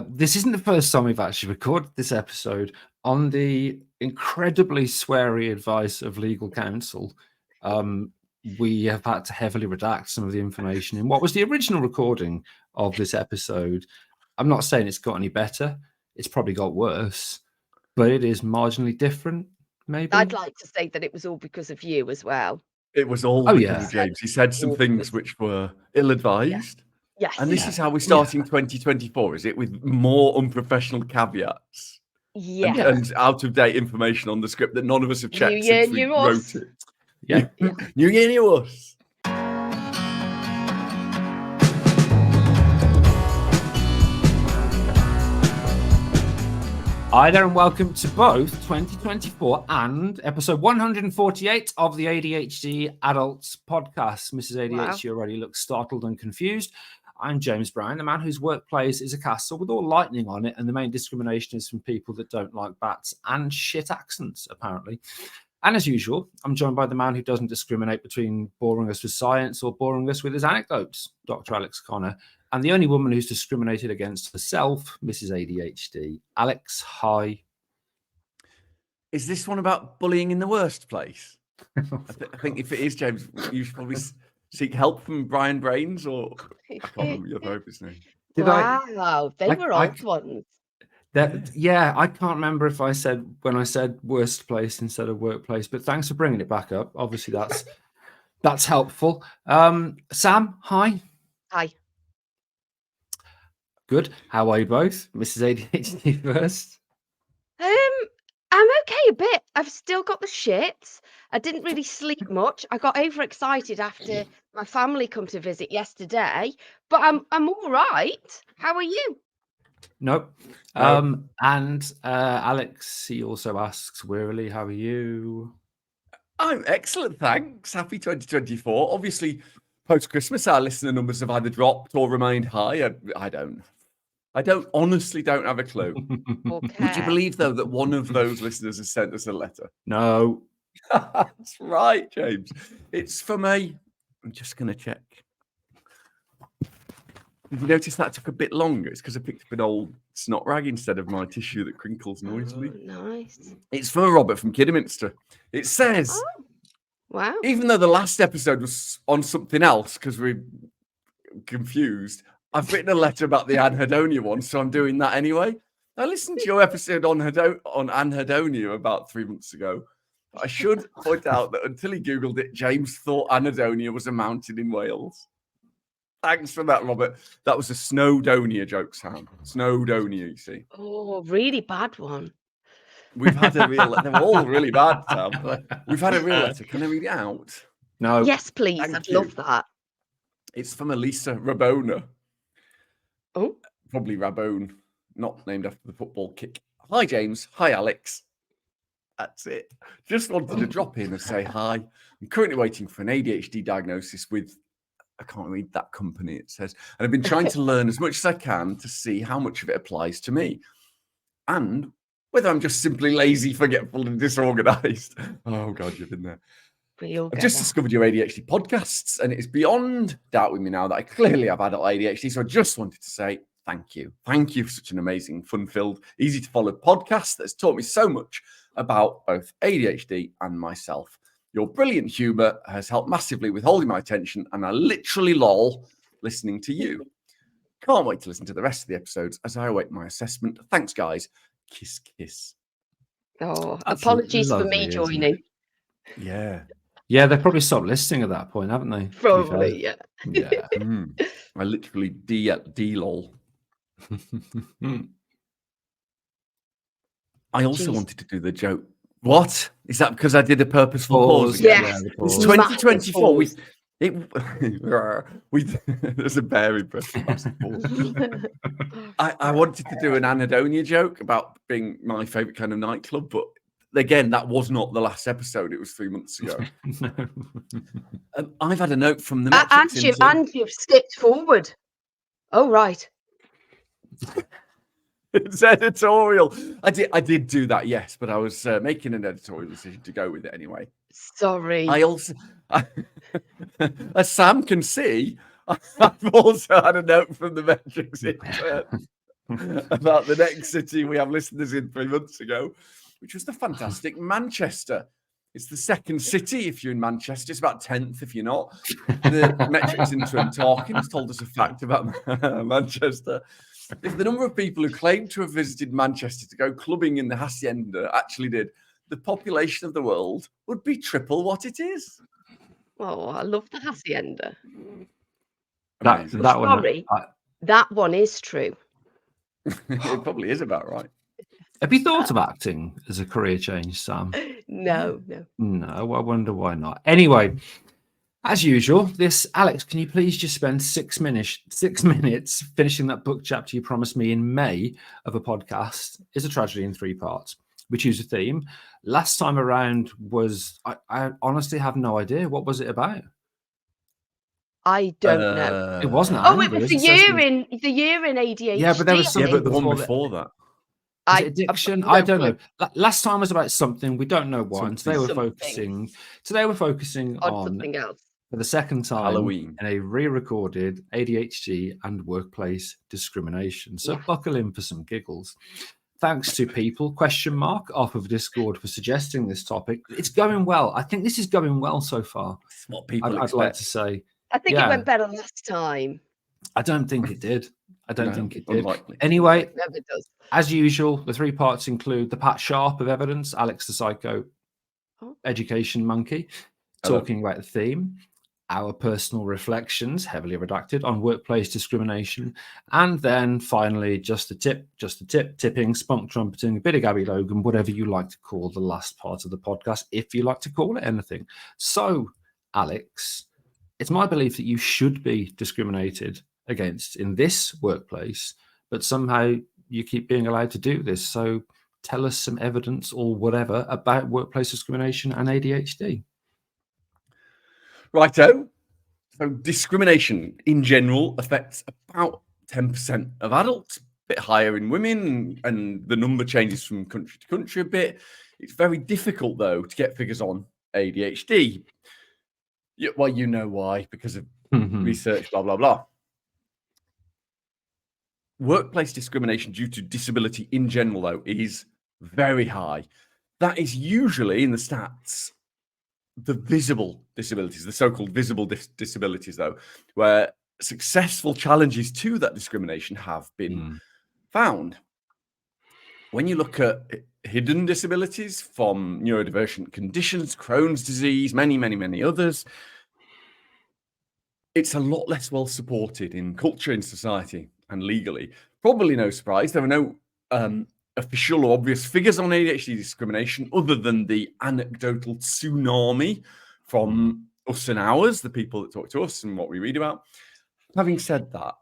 This isn't the first time we've actually recorded this episode. On the incredibly sweary advice of legal counsel, we have had to heavily redact some of the information in what was the original recording of this episode. I'm not saying it's got any better. It's probably got worse, but it is marginally different, maybe. I'd like to say that it was all because of you as well. It was all because of James. He said some things which were ill-advised. Yes. And this is how we're starting 2024, is it? With more unprofessional caveats. Yeah. And out-of-date information on the script that none of us have checked New year, since we new wrote us. it. Yeah. New year, new us. Hi there and welcome to both 2024 and episode 148 of the ADHD Adults podcast. Mrs. ADHD already looks startled and confused. I'm James Brown, the man whose workplace is a castle with all lightning on it, and the main discrimination is from people that don't like bats and shit accents, apparently. And as usual, I'm joined by the man who doesn't discriminate between boring us with science or boring us with his anecdotes, Dr. Alex Connor, and the only woman who's discriminated against herself, Mrs. ADHD. Alex, hi. Is this one about bullying in the worst place? I think if it is, James, you should probably seek help from Brian Brains, or I can't remember your therapist's name. They were old ones. I can't remember if I said when I said worst place instead of workplace, but thanks for bringing it back up. Obviously, that's helpful. Sam, hi. Hi. Good. How are you both? Mrs. ADHD first. I'm okay a bit. I've still got the shits. I didn't really sleep much. I got overexcited after my family come to visit yesterday, but I'm all right. How are you? Nope. And Alex, he also asks wearily, how are you? I'm excellent, thanks. Happy 2024. Obviously, post-Christmas, our listener numbers have either dropped or remained high. I honestly don't have a clue. Okay. Would you believe, though, that one of those listeners has sent us a letter? No. That's right, James. It's from I'm just going to check. Did you notice that took a bit longer? It's because I picked up an old snot rag instead of my tissue that crinkles noisily. Oh, nice. It's from Robert from Kidderminster. It says, wow. Even though the last episode was on something else because we're confused, I've written a letter about the anhedonia one, so I'm doing that anyway. I listened to your episode on anhedonia about 3 months ago. I should point out that until he Googled it, James thought anhedonia was a mountain in Wales. Thanks for that, Robert. That was a snowdonia joke, Sam. Snowdonia, you see. Oh, really bad one. We've had a real... They're all really bad, Sam. We've had a real letter. Can I read it out? No. Yes, please. I'd love that. It's from Elisa Rabona. Oh. Probably Rabone, not named after the football kick. Hi, James. Hi, Alex. That's it. Just wanted to drop in and say hi. I'm currently waiting for an ADHD diagnosis with... I can't read that company, it says. And I've been trying to learn as much as I can to see how much of it applies to me. And whether I'm just simply lazy, forgetful, and disorganized. Oh, God, you've been there. I've just discovered your ADHD podcasts, and it's beyond doubt with me now that I clearly have adult ADHD. So I just wanted to say thank you. Thank you for such an amazing, fun-filled, easy-to-follow podcast that's taught me so much about both ADHD and myself. Your brilliant humour has helped massively with holding my attention, and I literally lol listening to you. Can't wait to listen to the rest of the episodes as I await my assessment. Thanks, guys. Kiss, kiss. Oh, that's apologies lovely, for me joining. Yeah. Yeah, they probably stopped listening at that point, haven't they? Probably, yeah. Yeah. I literally D-lol. I also wanted to do the joke. What? Is that because I did a purposeful pause? Yes. It's 2024. There's a bear impression. I wanted to do an anhedonia joke about being my favourite kind of nightclub, but again, that was not the last episode. It was 3 months ago. I've had a note from the Metrics Intern. And you've skipped forward. Oh, right. It's editorial. I did do that, yes, but I was making an editorial decision to go with it anyway. Sorry. I also, as Sam can see, I've also had a note from the Metrics Intern about the next city we have listeners in 3 months ago, which was the fantastic Manchester. It's the second city if you're in Manchester. It's about 10th if you're not. The Metrics Intern talking has told us a fact about Manchester. If the number of people who claim to have visited Manchester to go clubbing in the Hacienda actually did, the population of the world would be triple what it is. Oh, I love the Hacienda. That one. Sorry, that one is true. It probably is about right. Have you thought of acting as a career change, Sam? No. No, I wonder why not. Anyway, as usual, Alex, can you please just spend 6 minutes finishing that book chapter you promised me in May of a podcast? Is a tragedy in 3 parts. We choose a theme. Last time around was, I honestly have no idea. What was it about? I don't know. It wasn't. It was the year in ADHD. Yeah, but there was something the one before that. Is it addiction? I don't know. Last time was about something. We don't know what. And today we're focusing on something else. For the second time, Halloween, in a re-recorded ADHD and workplace discrimination. So buckle in for some giggles. Thanks to people, off of Discord for suggesting this topic. It's going well. I think this is going well so far. It's what people I'd like to say. I think it went better last time. I don't think it did. Think it did. Unlikely. Anyway, it never does. As usual, the 3 parts include the Pat Sharp of evidence, Alex the Psycho Education Monkey, talking about the theme, our personal reflections, heavily redacted, on workplace discrimination, and then finally just a tip, tipping, spunk trumpeting, a bit of Gabby Logan, whatever you like to call the last part of the podcast, if you like to call it anything. So, Alex, it's my belief that you should be discriminated against in this workplace, but somehow you keep being allowed to do this. So tell us some evidence or whatever about workplace discrimination and ADHD. Righto. So discrimination in general affects about 10% of adults, a bit higher in women, and the number changes from country to country a bit. It's very difficult, though, to get figures on ADHD. Well, you know why, because of research, blah, blah, blah. Workplace discrimination due to disability in general, though, is very high. That is usually in the stats the visible disabilities, the so-called visible disabilities, though, where successful challenges to that discrimination have been found. When you look at hidden disabilities from neurodivergent conditions, Crohn's disease, many, many, many others, it's a lot less well supported in culture, in society, and legally. Probably no surprise. There are no official or obvious figures on ADHD discrimination other than the anecdotal tsunami from us and ours, the people that talk to us and what we read about. Having said that,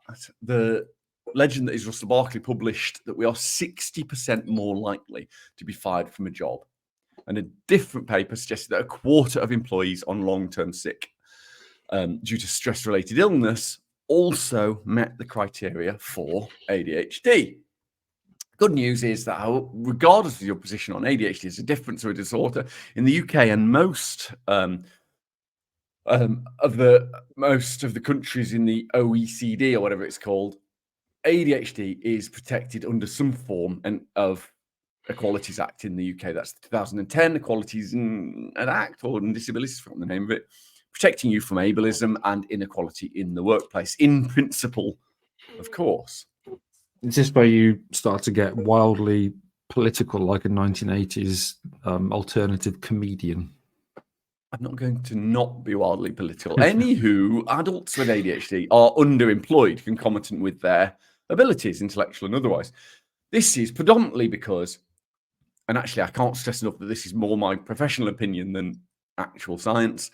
the legend that is Russell Barkley published that we are 60% more likely to be fired from a job. And a different paper suggested that a quarter of employees on long-term sick due to stress-related illness also met the criteria for ADHD. Good news is that regardless of your position on ADHD, there's a difference or a disorder in the UK and most of the countries in the OECD or whatever it's called. ADHD is protected under some form of Equalities Act in the UK. That's the 2010 Equalities Act, or Disabilities, from the name of it, protecting you from ableism and inequality in the workplace. In principle, of course. Is this where you start to get wildly political, like a 1980s alternative comedian? I'm not going to not be wildly political. Anywho, adults with ADHD are underemployed, concomitant with their abilities, intellectual and otherwise. This is predominantly because, and actually I can't stress enough that this is more my professional opinion than actual science,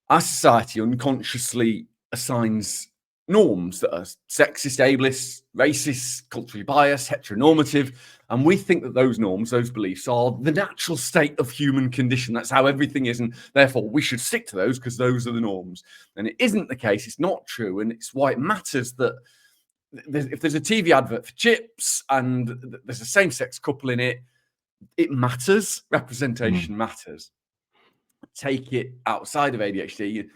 our society unconsciously assigns norms that are sexist, ableist, racist, culturally biased, heteronormative, and we think that those norms, those beliefs, are the natural state of human condition. That's how everything is, and therefore we should stick to those because those are the norms. And it isn't the case. It's not true, and it's why it matters that if there's a TV advert for chips and there's a same-sex couple in it, it matters. Representation matters. Take it outside of ADHD.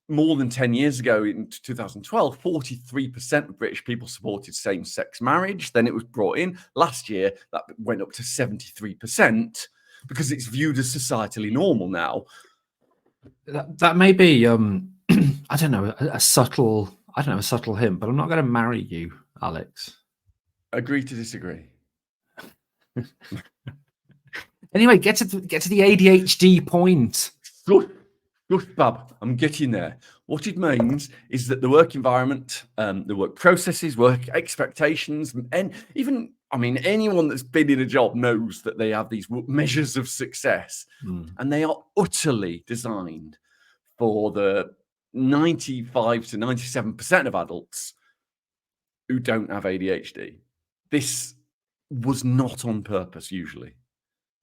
more than 10 years ago, in 2012, 43% of British people supported same-sex marriage. Then it was brought in. Last year, that went up to 73% because it's viewed as societally normal now. That may be, I don't know, a subtle hint, but I'm not going to marry you, Alex. Agree to disagree. Anyway, get to the ADHD point. Good, Bab. I'm getting there. What it means is that the work environment, the work processes, work expectations, and even, I mean, anyone that's been in a job knows that they have these measures of success, and they are utterly designed for the 95 to 97% of adults who don't have ADHD. This was not on purpose usually,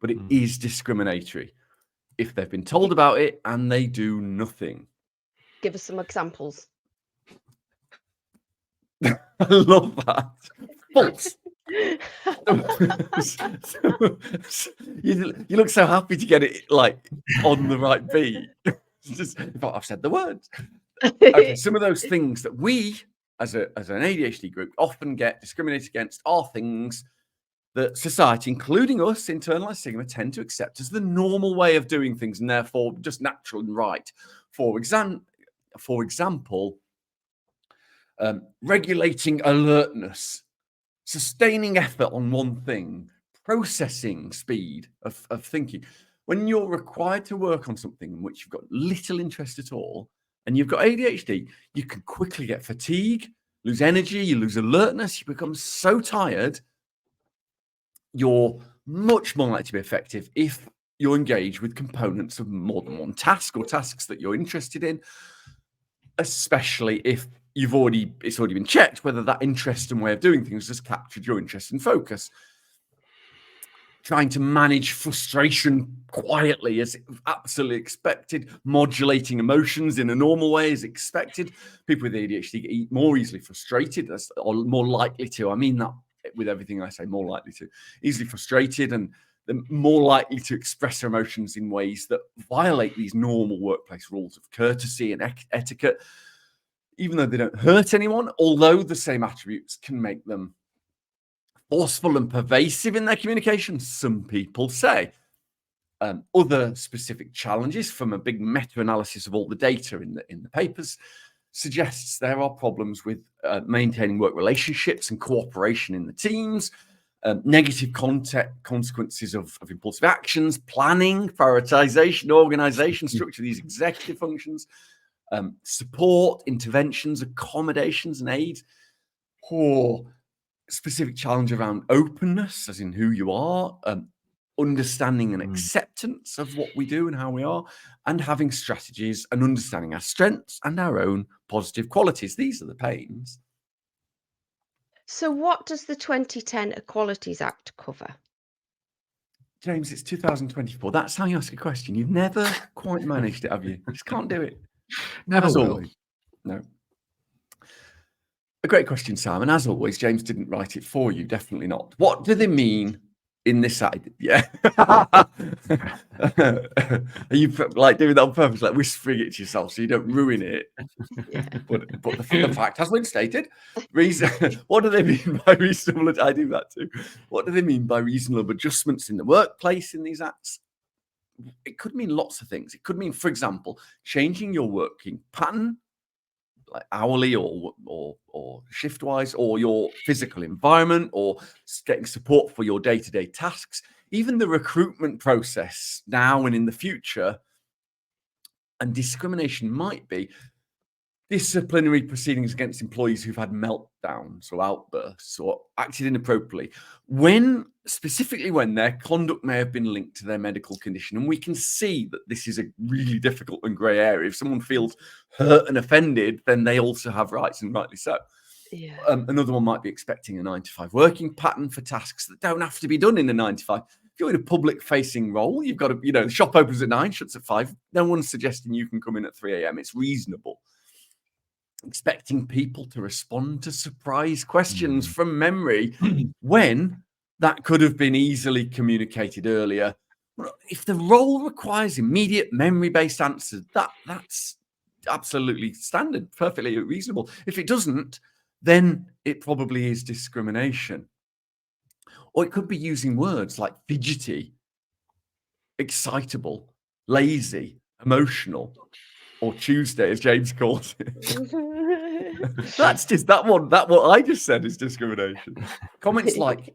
but it is discriminatory if they've been told about it and they do nothing. Give us some examples. I love that. False. You look so happy to get it like on the right beat. I've said the words. Okay, some of those things that we, as an ADHD group, often get discriminated against are things that society, including us, internalized stigma, tend to accept as the normal way of doing things and therefore just natural and right. For example, regulating alertness, sustaining effort on one thing, processing speed of thinking. When you're required to work on something in which you've got little interest at all, and you've got ADHD, you can quickly get fatigue, lose energy, you lose alertness, you become so tired. You're much more likely to be effective if you're engaged with components of more than one task or tasks that you're interested in, especially if it's already been checked whether that interest and way of doing things has captured your interest and focus. Trying to manage frustration quietly is absolutely expected. Modulating emotions in a normal way is expected. People with ADHD get more easily frustrated, or more likely to. I mean that with everything I say, more likely to. Easily frustrated, and they're more likely to express their emotions in ways that violate these normal workplace rules of courtesy and etiquette, even though they don't hurt anyone, although the same attributes can make them forceful and pervasive in their communication, some people say. Other specific challenges from a big meta-analysis of all the data in the papers suggests there are problems with maintaining work relationships and cooperation in the teams, negative consequences of impulsive actions, planning, prioritization, organization, structure, these executive functions, support, interventions, accommodations, and aid, or specific challenge around openness, as in who you are, understanding and acceptance of what we do and how we are, and having strategies and understanding our strengths and our own positive qualities. These are the pains. So what does the 2010 Equalities Act cover? James, it's 2024. That's how you ask a question. You've never quite managed it, have you? You just can't do it. Never as will. Always. No. A great question, Simon. As always, James didn't write it for you. Definitely not. What do they mean in this side? Yeah. Are you like doing that on purpose, like whispering it to yourself so you don't ruin it? Yeah. But the fact has been stated. What do they mean by reasonable? I do that too. What do they mean by reasonable adjustments in the workplace in these acts? It could mean lots of things. It could mean, for example, changing your working pattern, like hourly or shift wise, or your physical environment, or getting support for your day-to-day tasks, even the recruitment process now and in the future. And discrimination might be disciplinary proceedings against employees who've had meltdowns or outbursts or acted inappropriately, specifically when their conduct may have been linked to their medical condition. And we can see that this is a really difficult and grey area. If someone feels hurt and offended, then they also have rights, and rightly so. Yeah. Another one might be expecting a 9-to-5 working pattern for tasks that don't have to be done in a 9-to-5. If you're in a public-facing role, you've got to, the shop opens at 9, shuts at 5. No one's suggesting you can come in at 3 a.m. It's reasonable. Expecting people to respond to surprise questions from memory when that could have been easily communicated earlier. If the role requires immediate memory-based answers, that's absolutely standard, perfectly reasonable. If it doesn't, then it probably is discrimination. Or it could be using words like fidgety, excitable, lazy, emotional, or Tuesday, as James calls it. That's just that one. That what I just said is discrimination. Comments like,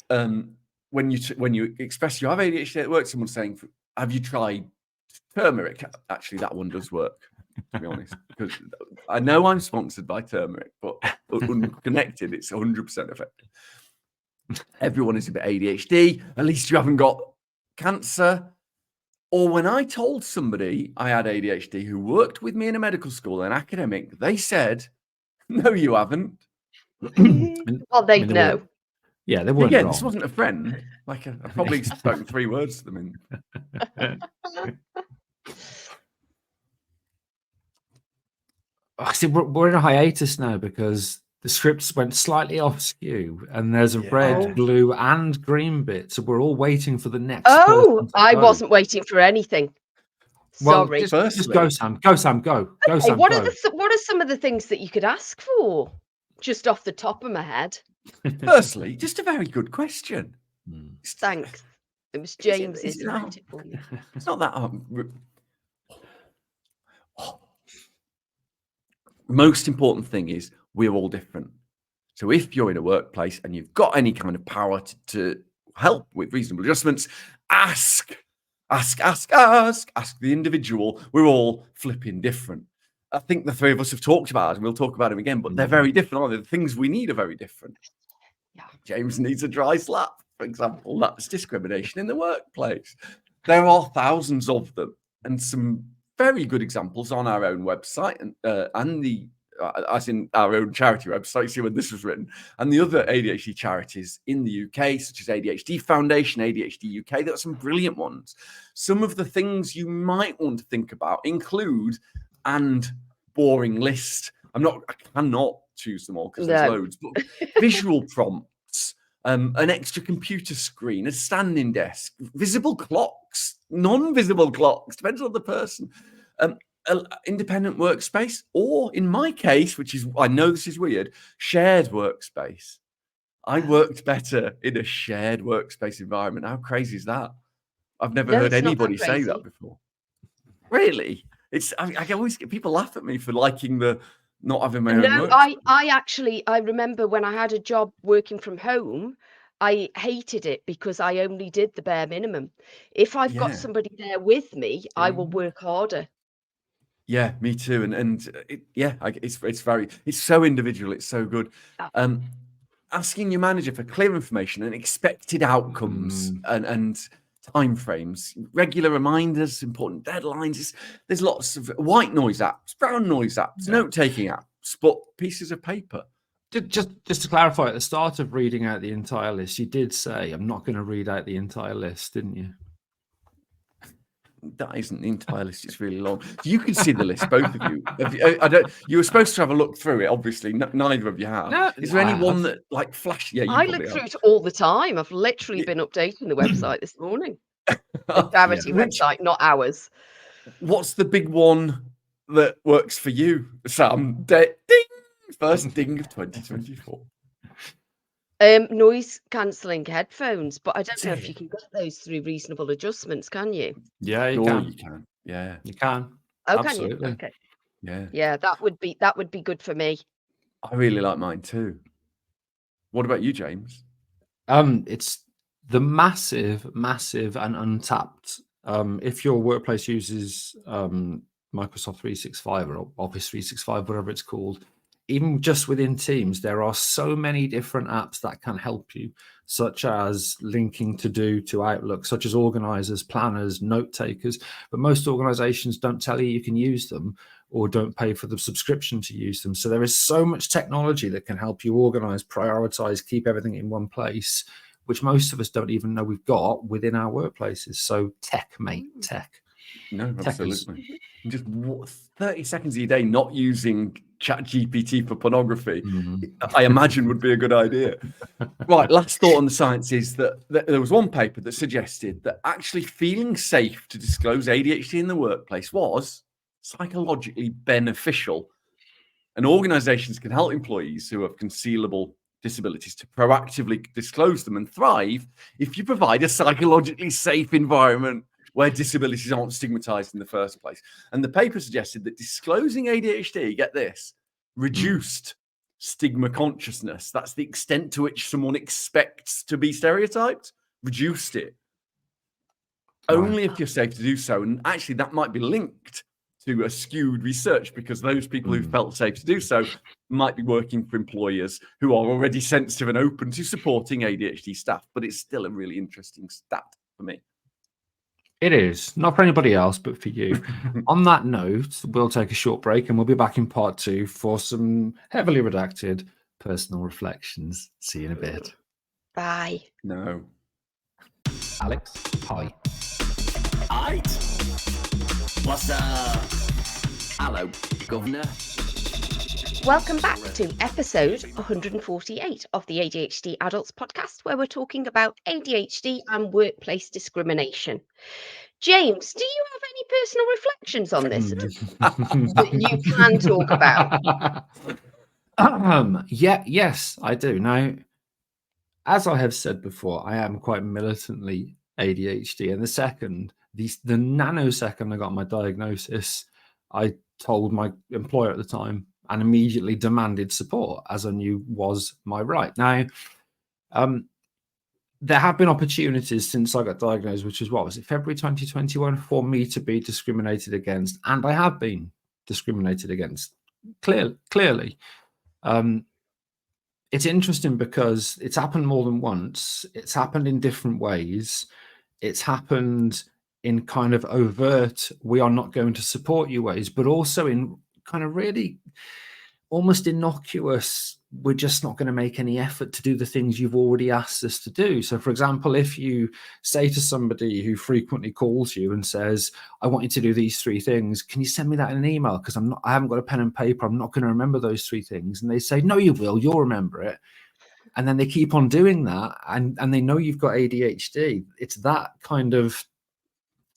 when you express you have ADHD at work, someone's saying, "Have you tried turmeric?" Actually, that one does work, to be honest, because I know I'm sponsored by turmeric, but unconnected, it's 100% effective. Everyone is a bit ADHD. At least you haven't got cancer. Or when I told somebody I had ADHD who worked with me in a medical school, an academic, they said, "No, you haven't." Well, they know. They weren't Yeah, wrong. this wasn't a friend. Like, I probably spoken 3 words to them. See, we're in a hiatus now because the scripts went slightly off skew, and there's a red, blue, and green bit. So we're all waiting for the next. Oh, I wasn't waiting for anything. Sorry. Just go, Sam. Go, Sam. Go. Go, Sam. What are some of the things that you could ask for? Just off the top of my head. Firstly, just a very good question. Thanks. It was James who wrote it for you. It's not that most important thing is we're all different. So if you're in a workplace and you've got any kind of power to help with reasonable adjustments, ask the individual. We're all flipping different. I think the 3 of us have talked about it, and we'll talk about them again, but they're very different, aren't they? The things we need are very different. Yeah. James needs a dry slap, for example. That's discrimination in the workplace. There are thousands of them, and some very good examples on our own website and the as in our own charity website, see when this was written, and the other ADHD charities in the UK, such as ADHD Foundation, ADHD UK. There are some brilliant ones. Some of the things you might want to think about include and boring list. I cannot choose them all because there's loads, but visual prompts, an extra computer screen, a standing desk, visible clocks, non-visible clocks, depends on the person. Independent workspace, or in my case, which is, I know this is weird, shared workspace. I worked better in a shared workspace environment. How crazy is that? I've never heard anybody say that before. Really? I always get people laugh at me for liking the not having my own work. I remember when I had a job working from home, I hated it because I only did the bare minimum. If I've got somebody there with me, I will work harder. Yeah, me too. It's so individual. It's so good. Asking your manager for clear information and expected outcomes and timeframes, regular reminders, important deadlines. There's lots of white noise apps, brown noise apps, note-taking apps, but pieces of paper. Just to clarify, at the start of reading out the entire list, you did say, "I'm not going to read out the entire list," didn't you? That isn't the entire list. It's really long. You can see the list, both of you. You were supposed to have a look through it. Obviously, neither of you have. No, is there any one that like flash? Yeah, I look through it all the time. I've literally been updating the website this morning. The charity website, not ours. What's the big one that works for you, Sam? Ding! First ding of 2024. Noise cancelling headphones, but I don't know if you can get those through reasonable adjustments, can you? Yeah, you can. Yeah, you can. Oh, absolutely. Can you? Okay. Yeah, that would be good for me. I really like mine too. What about you, James? It's the massive and untapped. If your workplace uses Microsoft 365 or Office 365, whatever it's called, even just within Teams, there are so many different apps that can help you, such as linking to Outlook, such as organizers, planners, note takers. But most organizations don't tell you can use them or don't pay for the subscription to use them. So there is so much technology that can help you organize, prioritize, keep everything in one place, which most of us don't even know we've got within our workplaces. So tech, mate, tech. No, absolutely. Just 30 seconds of your day not using ChatGPT for pornography, I imagine would be a good idea. Right, last thought on the science is that there was one paper that suggested that actually feeling safe to disclose ADHD in the workplace was psychologically beneficial. And organizations can help employees who have concealable disabilities to proactively disclose them and thrive if you provide a psychologically safe environment where disabilities aren't stigmatized in the first place. And the paper suggested that disclosing ADHD, get this, reduced stigma consciousness. That's the extent to which someone expects to be stereotyped, reduced it. Only if you're safe to do so. And actually, that might be linked to a skewed research, because those people who felt safe to do so might be working for employers who are already sensitive and open to supporting ADHD staff. But it's still a really interesting stat for me. It is. Not for anybody else, but for you. On that note, we'll take a short break and we'll be back in part 2 for some heavily redacted personal reflections. See you in a bit. Bye. No. Alex, hi. Aight. What's up? Hello, Governor. Welcome back to episode 148 of the ADHD Adults podcast, where we're talking about ADHD and workplace discrimination. James, do you have any personal reflections on this that you can talk about? Yes, I do. Now, as I have said before, I am quite militantly ADHD. And the nanosecond I got my diagnosis, I told my employer at the time and immediately demanded support, as I knew was my right. Now, there have been opportunities since I got diagnosed, which is February 2021, for me to be discriminated against, and I have been discriminated against clearly. It's interesting because it's happened more than once. It's happened in different ways. It's happened in kind of overt, we are not going to support you ways, but also in kind of really almost innocuous, we're just not going to make any effort to do the things you've already asked us to do. So, for example, if you say to somebody who frequently calls you and says, I want you to do these 3 things, can you send me that in an email? Because I haven't got a pen and paper. I'm not going to remember those 3 things. And they say, no, you will. You'll remember it. And then they keep on doing that. And they know you've got ADHD. It's that kind of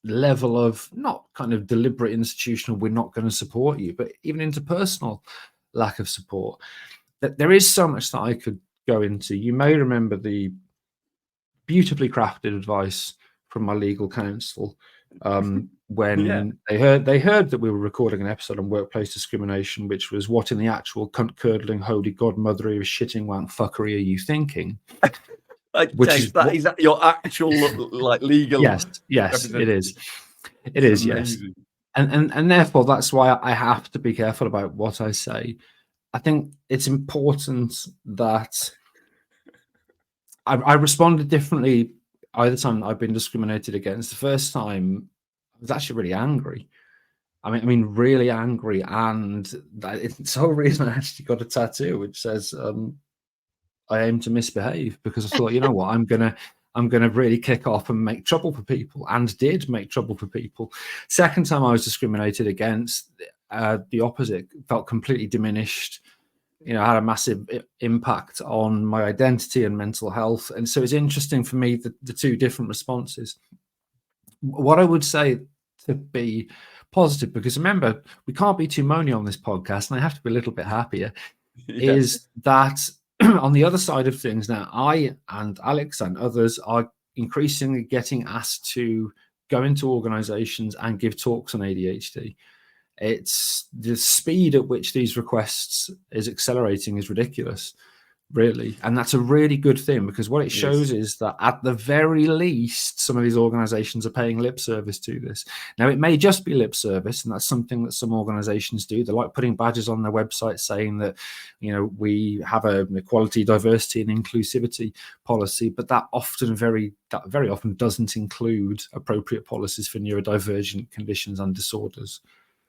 level of not kind of deliberate institutional, we're not going to support you, but even interpersonal lack of support. That there is so much that I could go into. You may remember the beautifully crafted advice from my legal counsel when they heard that we were recording an episode on workplace discrimination, which was, what in the actual cunt curdling holy godmothery of shitting wank fuckery are you thinking? Is that your actual like legal? Yes, it is. It is, yes. And therefore, that's why I have to be careful about what I say. I think it's important that I responded differently either time I've been discriminated against. The first time, I was actually really angry. I mean, really angry, and it's the whole reason I actually got a tattoo which says, I aim to misbehave, because I thought, you know what, I'm gonna really kick off and make trouble for people, and did make trouble for people. Second time I was discriminated against, the opposite, felt completely diminished. You know, had a massive impact on my identity and mental health. And so it's interesting for me the 2 different responses. What I would say to be positive, because remember, we can't be too moany on this podcast, and I have to be a little bit happier, is that on the other side of things now, I and Alex and others are increasingly getting asked to go into organizations and give talks on ADHD. It's the speed at which these requests is accelerating is ridiculous, really. And that's a really good thing, because what it shows is that at the very least, some of these organizations are paying lip service to this. Now, it may just be lip service, and that's something that some organizations do. They like putting badges on their website saying that, you know, we have an equality, diversity, and inclusivity policy, but that very often doesn't include appropriate policies for neurodivergent conditions and disorders.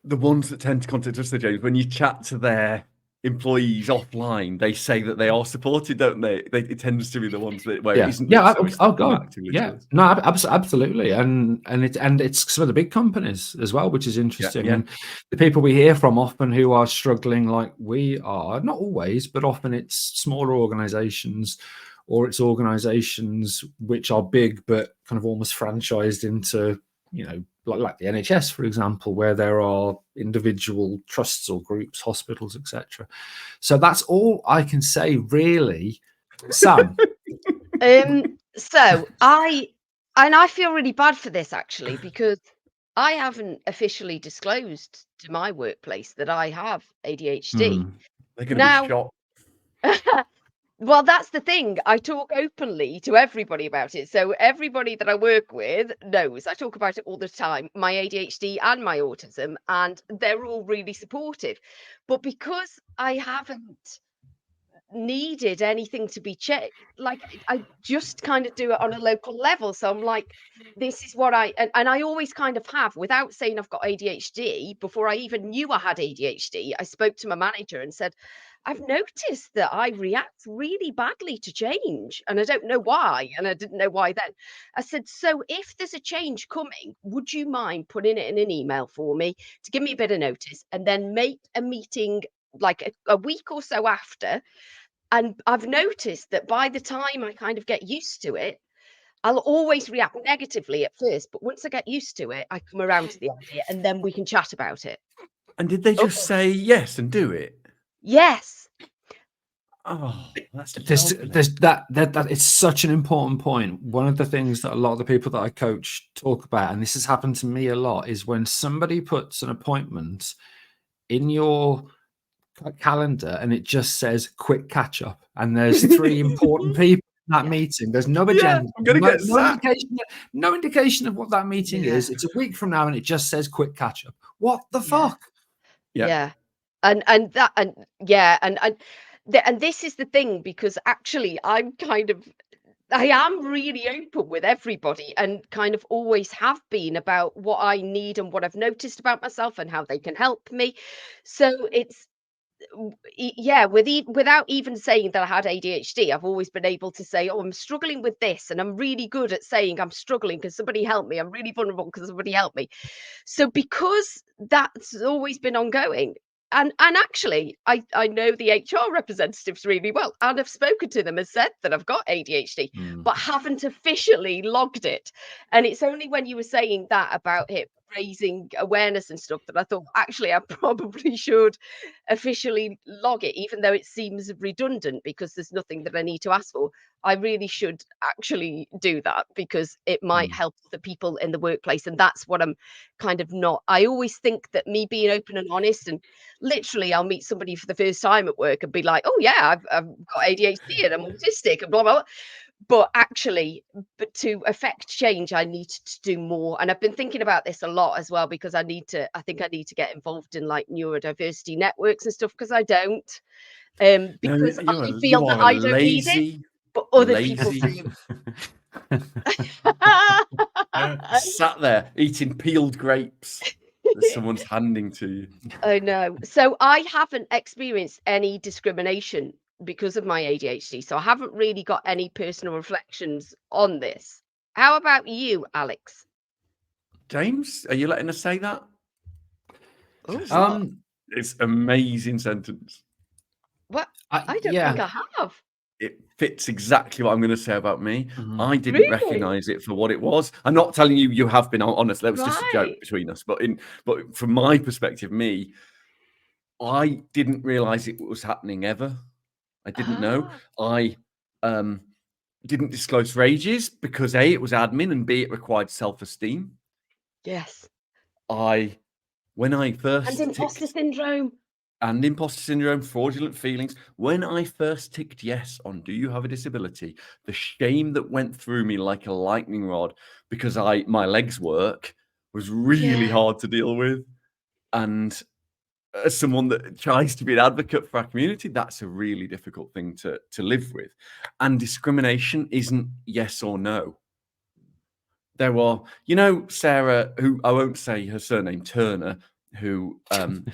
The ones that tend to contact us, James, when you chat to their employees offline, they say that they are supported, don't they? It tends to be the ones that where it isn't. Oh god, yeah, no, absolutely, and it's some of the big companies as well, which is interesting. And the people we hear from often who are struggling, like we are, not always, but often it's smaller organizations, or it's organizations which are big but kind of almost franchised into, you know, like the NHS, for example, where there are individual trusts or groups, hospitals, etc. So that's all I can say, really. Sam. So I feel really bad for this actually, because I haven't officially disclosed to my workplace that I have ADHD. They're going to Now, be shocked. well, that's the thing. I talk openly to everybody about it. So everybody that I work with knows. I talk about it all the time, my ADHD and my autism, and they're all really supportive. But because I haven't needed anything to be checked, like I just kind of do it on a local level. So I'm like, this is what and I always kind of have, without saying I've got ADHD. Before I even knew I had ADHD, I spoke to my manager and said, I've noticed that I react really badly to change and I don't know why, and I didn't know why then. I said, so if there's a change coming, would you mind putting it in an email for me to give me a bit of notice, and then make a meeting like a week or so after. And I've noticed that by the time I kind of get used to it, I'll always react negatively at first, but once I get used to it, I come around to the idea and then we can chat about it. And did they just say yes and do it? Yes. Oh, that's that it's such an important point. One of the things that a lot of the people that I coach talk about, and this has happened to me a lot, is when somebody puts an appointment in your calendar and it just says quick catch up, and there's 3 important people in that meeting. There's no agenda. I'm gonna get no indication of what that meeting is. It's a week from now and it just says quick catch up. What the fuck? Yeah. And this is the thing, because actually I am really open with everybody and kind of always have been about what I need and what I've noticed about myself and how they can help me. So it's without even saying that I had ADHD, I've always been able to say, oh, I'm struggling with this, and I'm really good at saying I'm struggling because somebody help me. I'm really vulnerable because somebody help me. So because that's always been ongoing, and actually I know the HR representatives really well, and I've spoken to them and said that I've got ADHD, but haven't officially logged it. And it's only when you were saying that about it raising awareness and stuff that I thought, actually I probably should officially log it, even though it seems redundant because there's nothing that I need to ask for. I really should actually do that because it might help the people in the workplace. And that's what I'm kind of not. I always think that me being open and honest, and literally I'll meet somebody for the first time at work and be like, oh yeah, I've got ADHD and I'm autistic and blah, blah, blah. But actually, to affect change, I need to do more. And I've been thinking about this a lot as well, because I think I need to get involved in like neurodiversity networks and stuff, because I don't. Because I feel that I don't need it, but other people do. Sat there eating peeled grapes that someone's handing to you. I know. So I haven't experienced any discrimination because of my ADHD. So I haven't really got any personal reflections on this. How about you, Alex? James, are you letting us say that? Oh, it's amazing sentence. What? I don't think I have. It fits exactly what I'm going to say about me. I didn't recognize it for what it was. I'm not telling you you have been honest. That was just a joke between us. But from my perspective, I didn't realize it was happening ever. I didn't know. I didn't disclose for ages because A, it was admin, and B, it required self-esteem. Yes. When I first and imposter syndrome, fraudulent feelings. When I first ticked yes on do you have a disability, the shame that went through me like a lightning rod, because my legs work, was really hard to deal with. And as someone that tries to be an advocate for our community, that's a really difficult thing to live with. And discrimination isn't yes or no. There are, Sarah, who I won't say her surname, Turner, who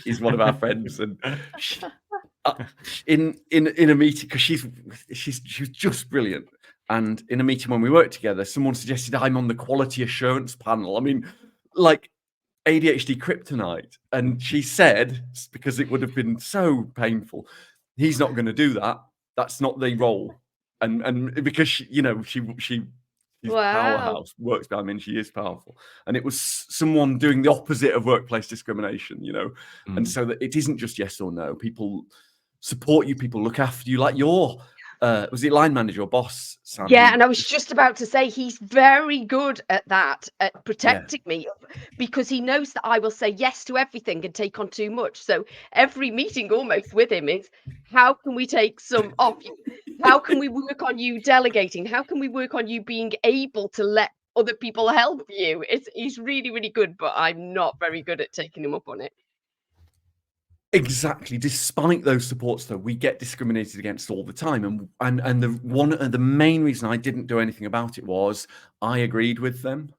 is one of our friends, and she, in a meeting, because she was just brilliant. And in a meeting when we worked together, someone suggested I'm on the quality assurance panel. I mean, like ADHD kryptonite. And she said, because it would have been so painful, he's not going to do that. That's not the role. And because she's She's Wow. powerhouse, works behind me, and she is powerful. And it was someone doing the opposite of workplace discrimination, you know. And so that it isn't just yes or no. People support you, people look after you, like your was it line manager or boss, Sam? Yeah, and I was just about to say he's very good at that, at protecting me, because he knows that I will say yes to everything and take on too much. So every meeting almost with him is, how can we take some off you? How can we work on you delegating? How can we work on you being able to let other people help you? He's really, really good, but I'm not very good at taking him up on it. Exactly. Despite those supports, though, we get discriminated against all the time, and the main reason I didn't do anything about it was I agreed with them.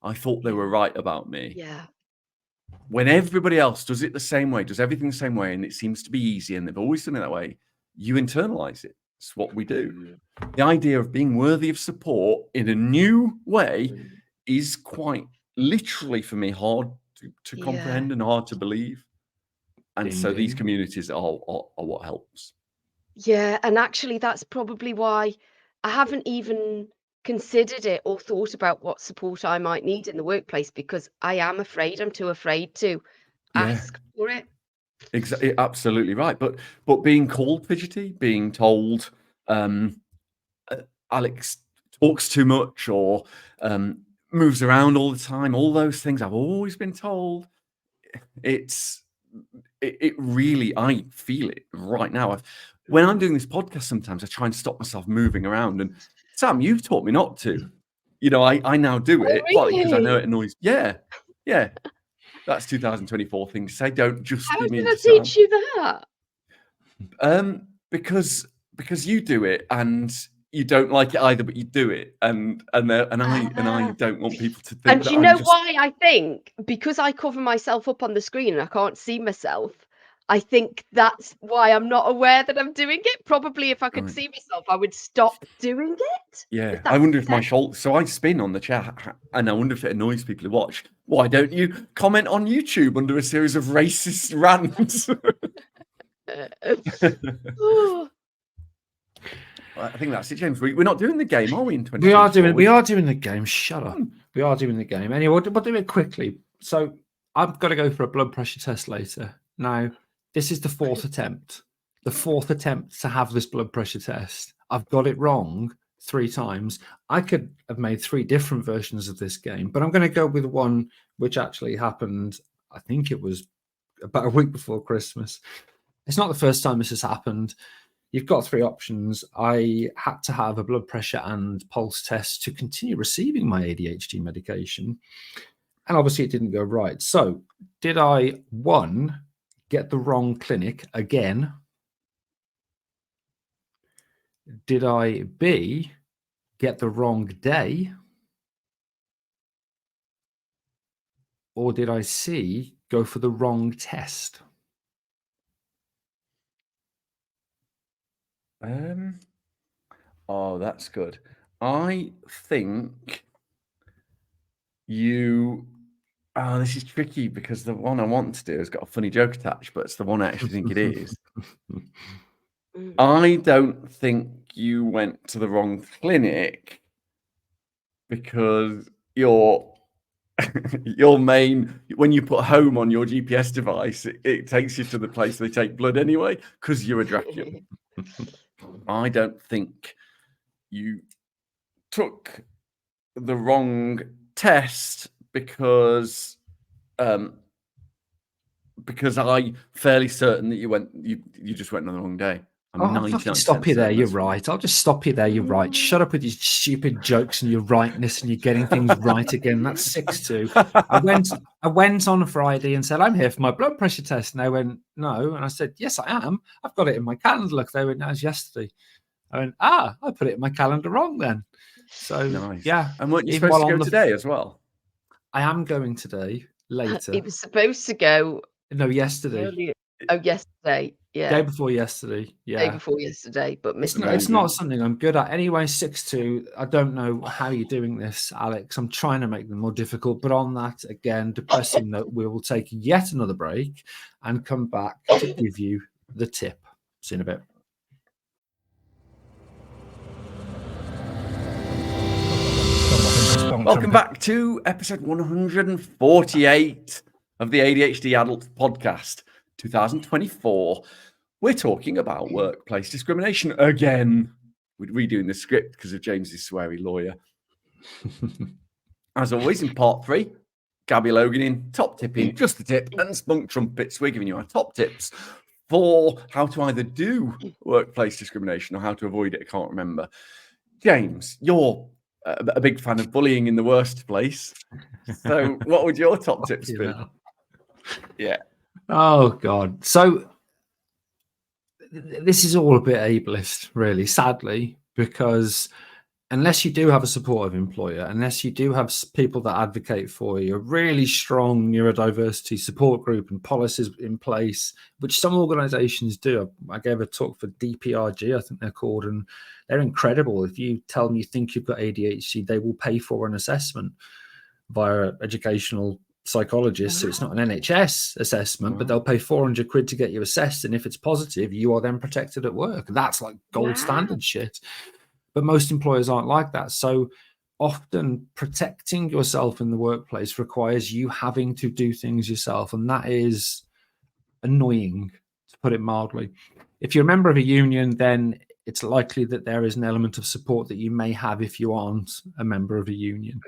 I thought they were right about me. Yeah. When everybody else does it the same way, does everything the same way, and it seems to be easy, and they've always done it that way, you internalize it. It's what we do. The idea of being worthy of support in a new way is quite literally, for me, hard to comprehend and hard to believe. And so these communities are what helps. Yeah, and actually that's probably why I haven't even considered it or thought about what support I might need in the workplace, because I am afraid. I'm too afraid to ask for it. Exactly, absolutely right. But being called fidgety, being told Alex talks too much or moves around all the time, all those things I've always been told. It really, I feel it right now. When I'm doing this podcast, sometimes I try and stop myself moving around. And Sam, you've taught me not to. You know, I now do it because I know it annoys. Yeah. That's 2024 thing to say. Don't just How be mean did I to Sam. teach you that? Because you do it and you don't like it either, but you do it, and I don't want people to think. And that you know I'm just... why? I think because I cover myself up on the screen and I can't see myself. I think that's why I'm not aware that I'm doing it. Probably if I could see myself, I would stop doing it. Yeah, I wonder if my shoulder. So I spin on the chat, and I wonder if it annoys people who watch. Why don't you comment on YouTube under a series of racist rants? I think that's it, James. We're not doing the game, are we? In 2024? We are doing the game. Shut up. We are doing the game. Anyway, we'll do it quickly. So I've got to go for a blood pressure test later. Now, this is the fourth attempt. The fourth attempt to have this blood pressure test. I've got it wrong 3 times. I could have made 3 different versions of this game, but I'm going to go with one which actually happened. I think it was about a week before Christmas. It's not the first time this has happened. You've got 3 options. I had to have a blood pressure and pulse test to continue receiving my ADHD medication. And obviously it didn't go right. So did I, 1, get the wrong clinic again? Did I, B, get the wrong day? Or did I, C, go for the wrong test? Oh, that's good. I think you... Oh, this is tricky because the one I want to do has got a funny joke attached, but it's the one I actually think it is. I don't think you went to the wrong clinic because your main, when you put home on your GPS device, it takes you to the place they take blood anyway because you're a Dracula. I don't think you took the wrong test because I'm fairly certain that you just went on the wrong day. I'll fucking stop you there. You're right. I'll just stop you there. You're right. Shut up with your stupid jokes and your rightness and you're getting things right again. That's 6-2. I went on Friday and said, I'm here for my blood pressure test. And they went, no. And I said, yes, I am. I've got it in my calendar. Look, they went, no, it's yesterday. I went, I put it in my calendar wrong then. So, nice. Yeah. And weren't you supposed to go today as well? I am going today, later. It was supposed to go. No, yesterday. Earlier. Oh, yesterday. Yeah. Day before yesterday. Yeah. Day before yesterday, but it's not something I'm good at. Anyway, 6-2. I don't know how you're doing this, Alex. I'm trying to make them more difficult. But on that, again, depressing note, we will take yet another break and come back to give you the tip. See you in a bit. Welcome back to episode 148 of the ADHD Adults podcast, 2024. We're talking about workplace discrimination again. We're redoing the script because of James's sweary lawyer. As always, in part 3, Gabby Logan in, top tipping, just the tip, and Spunk Trumpets. We're giving you our top tips for how to either do workplace discrimination or how to avoid it. I can't remember. James, you're a big fan of bullying in the worst place. So what would your top tips be? Yeah. Oh, God. So this is all a bit ableist, really, sadly, because unless you do have a supportive employer, unless you do have people that advocate for you, a really strong neurodiversity support group and policies in place, which some organizations do. I gave a talk for DPRG, I think they're called, and they're incredible. If you tell them you think you've got ADHD, they will pay for an assessment via educational psychologists. So it's not an NHS assessment, but they'll pay 400 quid to get you assessed. And if it's positive, you are then protected at work. That's like gold standard shit. But most employers aren't like that. So often protecting yourself in the workplace requires you having to do things yourself. And that is annoying, to put it mildly. If you're a member of a union, then it's likely that there is an element of support that you may have if you aren't a member of a union.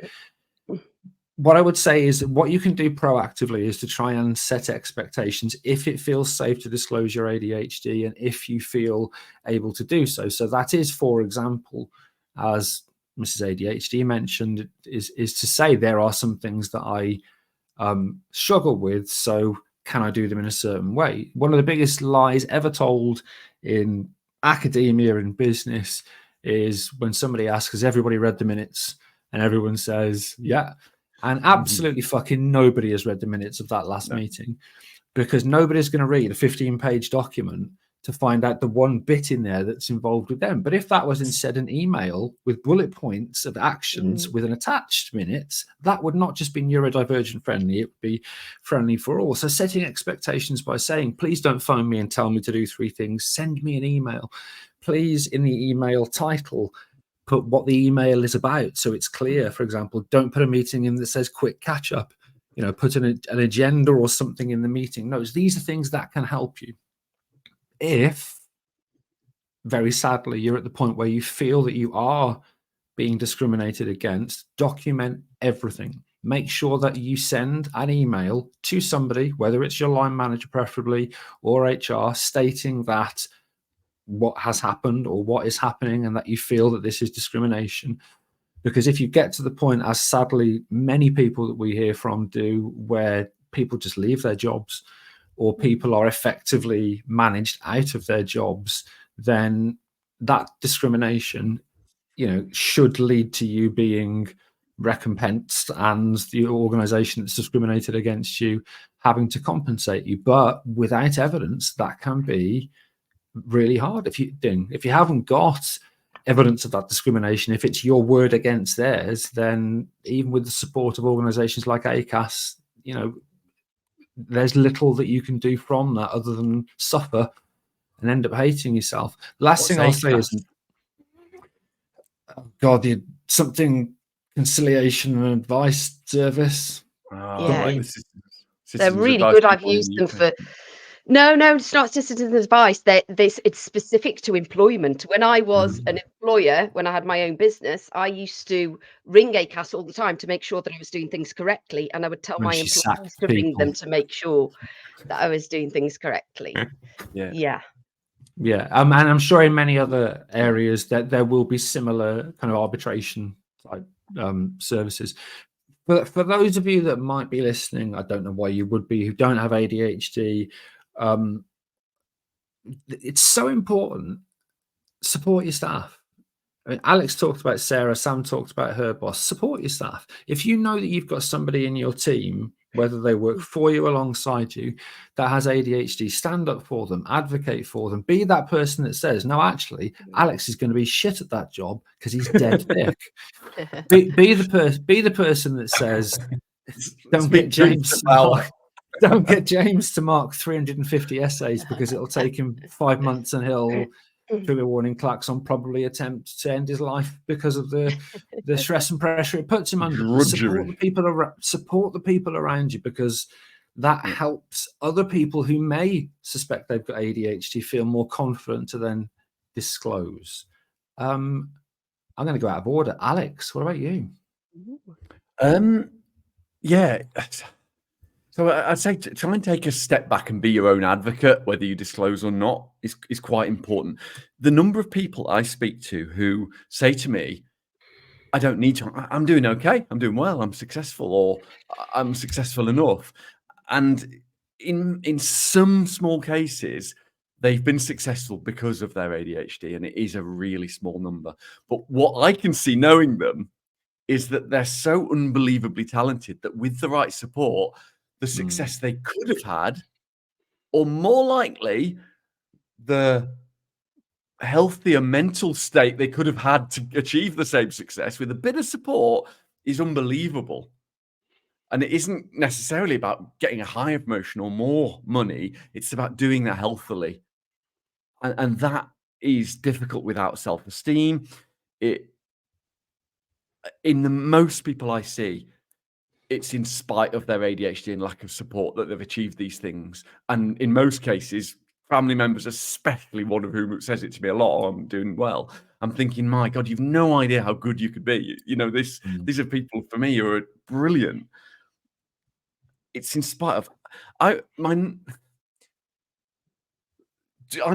What I would say is that what you can do proactively is to try and set expectations if it feels safe to disclose your ADHD and if you feel able to do so. So that is, for example, as Mrs. ADHD mentioned, is to say there are some things that I struggle with. So can I do them in a certain way? One of the biggest lies ever told in academia and business is when somebody asks, has everybody read the minutes? And everyone says, yeah. And absolutely fucking nobody has read the minutes of that last meeting, because nobody's going to read a 15-page document to find out the one bit in there that's involved with them. But if that was instead an email with bullet points of actions with an attached minutes, that would not just be neurodivergent friendly, it would be friendly for all. So setting expectations by saying, please don't phone me and tell me to do 3 things. Send me an email. Please, in the email title, put what the email is about so it's clear. For example, don't put a meeting in that says quick catch up. You know, put an agenda or something in the meeting notes. These are things that can help you. If, very sadly, you're at the point where you feel that you are being discriminated against, document everything. Make sure that you send an email to somebody, whether it's your line manager preferably or HR, stating that what has happened or what is happening and that you feel that this is discrimination. Because if you get to the point, as sadly many people that we hear from do, where people just leave their jobs or people are effectively managed out of their jobs, then that discrimination, you know, should lead to you being recompensed and the organization that's discriminated against you having to compensate you. But without evidence, that can be really hard. If you haven't got evidence of that discrimination, if it's your word against theirs, then even with the support of organizations like ACAS, you know, there's little that you can do from that other than suffer and end up hating yourself. Last thing I'll say is, God, something conciliation and advice service. They're really good. I've used them for. No, it's not citizens advice. It's specific to employment. When I was an employer, when I had my own business, I used to ring ACAS all the time to make sure that I was doing things correctly, and I would tell my employees to ring them to make sure that I was doing things correctly. Yeah. And I'm sure in many other areas that there will be similar kind of arbitration type services. But for those of you that might be listening, I don't know why you would be, who don't have ADHD. It's so important. Support your staff. I mean, Alex talked about Sarah, Sam talked about her boss. Support your staff. If you know that you've got somebody in your team, whether they work for you, alongside you, that has ADHD, stand up for them, advocate for them. Be that person that says, no, actually, Alex is going to be shit at that job because he's dead thick. Be the person that says, don't get James to mark 350 essays because it'll take him 5 months and he'll trigger warning klaxon, probably attempt to end his life because of the stress and pressure it puts him under. Support the people around you, because that helps other people who may suspect they've got ADHD feel more confident to then disclose. I'm going to go out of order. Alex, what about you? Yeah. So I'd say try and take a step back and be your own advocate, whether you disclose or not, is quite important. The number of people I speak to who say to me, I don't need to, I'm doing okay, I'm doing well, I'm successful, or I'm successful enough. And in some small cases, they've been successful because of their ADHD, and it is a really small number. But what I can see knowing them is that they're so unbelievably talented that with the right support, the success they could have had, or more likely, the healthier mental state they could have had to achieve the same success with a bit of support, is unbelievable. And it isn't necessarily about getting a higher promotion or more money. It's about doing that healthily. And that is difficult without self-esteem. In the most people I see, it's in spite of their ADHD and lack of support that they've achieved these things. And in most cases, family members, especially one of whom says it to me a lot, oh, I'm doing well. I'm thinking, my God, you've no idea how good you could be. You know, these are people for me who are brilliant. It's in spite of I'm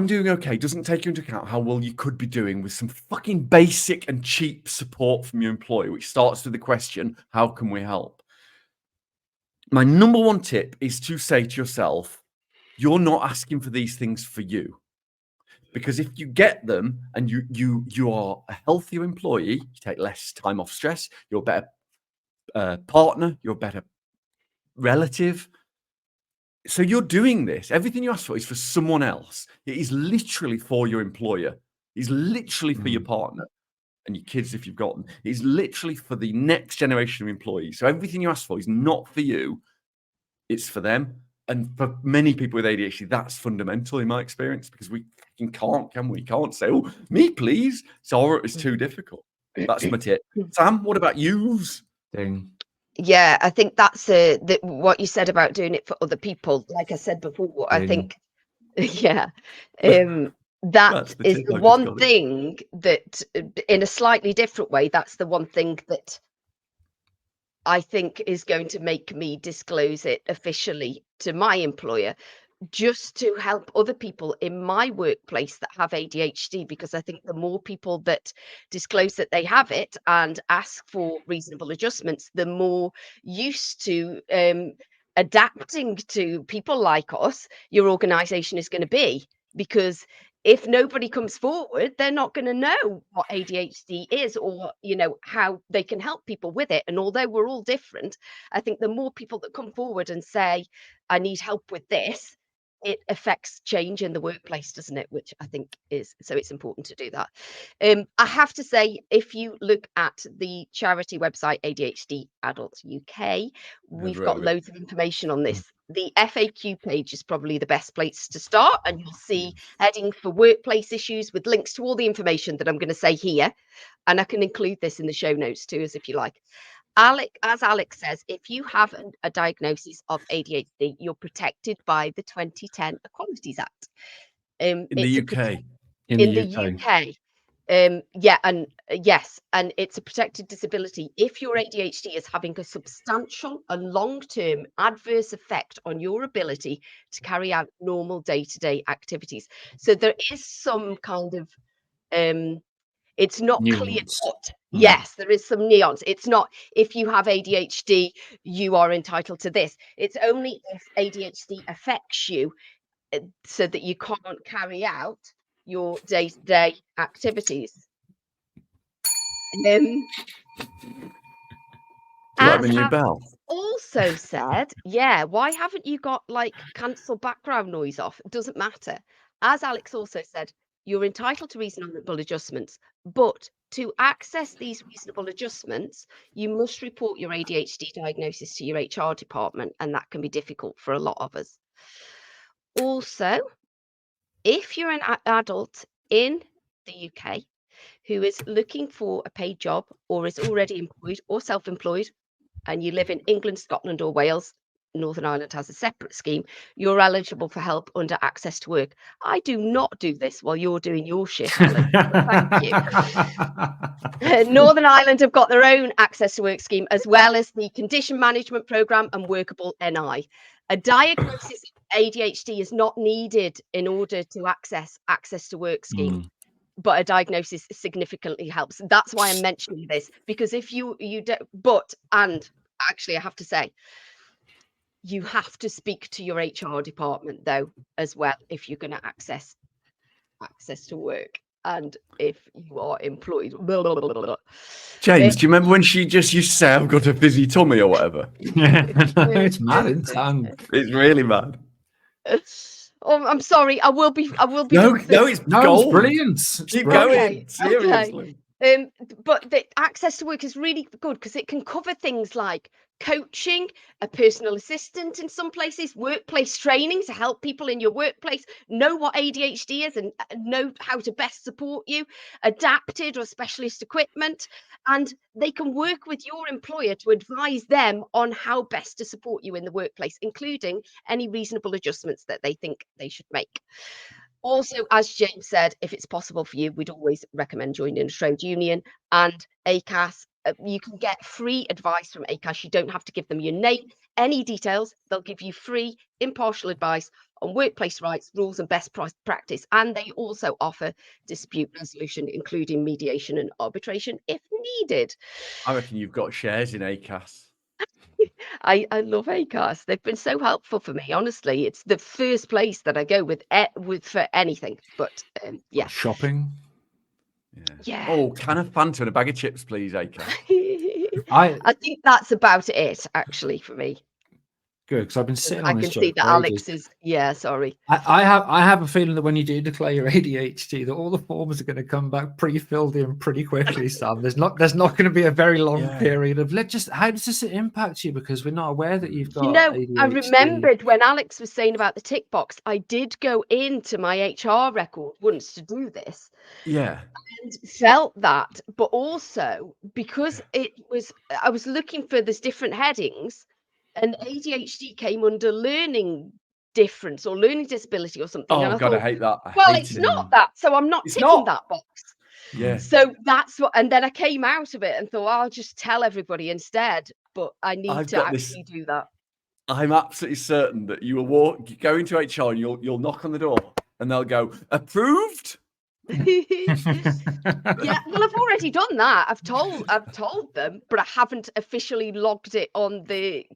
doing okay doesn't take you into account how well you could be doing with some fucking basic and cheap support from your employer, which starts with the question, how can we help? My number one tip is to say to yourself, you're not asking for these things for you. Because if you get them and you are a healthier employee, you take less time off stress, you're a better partner, you're a better relative. So you're doing this. Everything you ask for is for someone else. It is literally for your employer. It's literally for your partner and your kids if you've got them. It's literally for the next generation of employees. So everything you ask for is not for you. It's for them. And for many people with ADHD, that's fundamental in my experience, because we can't, can we? Can't say, oh, me, please. Sorry, it's too difficult. That's my tip. Sam, what about yous? Ding. Yeah, I think that's what you said about doing it for other people. Like I said before, I think, yeah, that is the one thing that, in a slightly different way, that's the one thing that I think is going to make me disclose it officially to my employer, just to help other people in my workplace that have ADHD, because I think the more people that disclose that they have it and ask for reasonable adjustments, the more used to adapting to people like us your organization is going to be. Because if nobody comes forward, they're not going to know what ADHD is, or, you know, how they can help people with it. And although we're all different, I think the more people that come forward and say, I need help with this, it affects change in the workplace, doesn't it? Which I think is, so it's important to do that. I have to say, if you look at the charity website, ADHD Adults UK, we've got loads of information on this. The FAQ page is probably the best place to start, and you'll see heading for workplace issues with links to all the information that I'm going to say here. And I can include this in the show notes too, as if you like. As Alex says, if you have a diagnosis of ADHD, you're protected by the 2010 Equalities Act. In the UK. In the UK. Yeah, and yes, and it's a protected disability if your ADHD is having a substantial and long-term adverse effect on your ability to carry out normal day-to-day activities. So there is some kind of it's not clear cut. Yes, there is some nuance. It's not, if you have ADHD, you are entitled to this. It's only if ADHD affects you so that you can't carry out your day-to-day activities. As new bell. Also said, yeah, why haven't you got like cancel background noise off? It doesn't matter. As Alex also said, you're entitled to reasonable adjustments, but to access these reasonable adjustments, you must report your ADHD diagnosis to your HR department, and that can be difficult for a lot of us. Also, if you're an adult in the UK who is looking for a paid job or is already employed or self-employed, and you live in England, Scotland, or Wales, Northern Ireland has a separate scheme, you're eligible for help under Access to Work. I do not do this while you're doing your shit, Alex. Thank you. Northern Ireland have got their own Access to Work scheme, as well as the Condition Management Programme and Workable NI. A diagnosis of ADHD is not needed in order to Access to Work scheme. But a diagnosis significantly helps. That's why I'm mentioning this, because if you don't, and actually I have to say, you have to speak to your HR department though as well if you're going to access to work, and if you are employed. James, do you remember when she just used to say, "I've got a fizzy tummy" or whatever? It's mad, isn't it? It's really mad. Oh, I'm sorry. I will be. No, it's brilliant. Keep going. Seriously. But the Access to Work is really good because it can cover things like coaching, a personal assistant in some places, workplace training to help people in your workplace know what ADHD is and know how to best support you, adapted or specialist equipment, and they can work with your employer to advise them on how best to support you in the workplace, including any reasonable adjustments that they think they should make. Also, as James said, if it's possible for you, we'd always recommend joining a trade union and ACAS. You can get free advice from ACAS. You don't have to give them your name, any details. They'll give you free, impartial advice on workplace rights, rules and best practice. And they also offer dispute resolution, including mediation and arbitration if needed. I reckon you've got shares in ACAS. I love ACAS. They've been so helpful for me. Honestly, it's the first place that I go with for anything. But yeah, shopping. Yeah. Oh, can of Fanta and a bag of chips, please, ACAS. I think that's about it, actually, for me. Good, because I've been sitting on this. I can see that Alex is. Yeah, sorry. I have a feeling that when you do declare your ADHD, that all the forms are going to come back pre-filled in pretty quickly, Sam. There's not going to be a very long period of how does this impact you? Because we're not aware that you've got. ADHD. I remembered when Alex was saying about the tick box. I did go into my HR record once to do this. Yeah. And felt that, but also because I was looking for these different headings. And ADHD came under learning difference or learning disability or something. Oh, God, I hate that. It's not that. So I'm not ticking that box. Yeah. So that's what, and then I came out of it and thought, I'll just tell everybody instead. But I need to actually do that. I'm absolutely certain that you will go into HR and you'll knock on the door and they'll go, approved? Yeah, well, I've already done that. I've told them, but I haven't officially logged it on the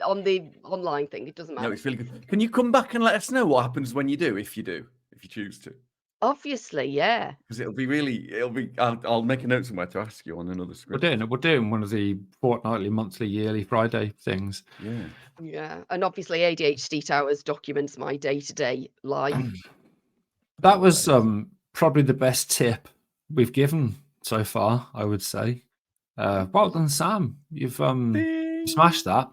online thing. It doesn't matter. No, it's really good. Can you come back and let us know what happens when you do, if you choose to? Obviously, yeah. Because it'll be. I'll make a note somewhere to ask you on another script. We're doing one of the fortnightly, monthly, yearly, Friday things. Yeah. Yeah, and obviously ADHD Towers documents my day-to-day life. That was probably the best tip we've given so far, I would say. Well done, Sam. You've smashed that.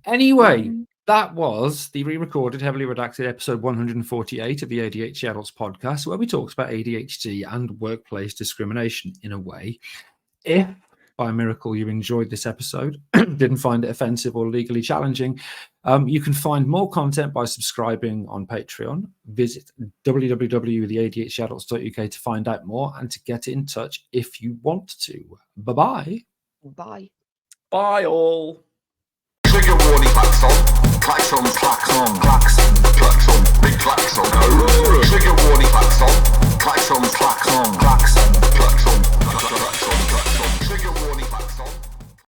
Anyway, that was the re-recorded, heavily redacted episode 148 of the ADHD Adults podcast, where we talked about ADHD and workplace discrimination in a way. If by miracle you enjoyed this episode, didn't find it offensive or legally challenging, you can find more content by subscribing on Patreon. Visit www.theadhdadults.uk to find out more and to get in touch if you want to. Bye-bye. Bye. Bye all. Trigger warning, klaxon, klaxon, klaxon, klaxon, klaxon, big klaxon. Trigger warning, klaxon, klaxon, klaxon, klaxon.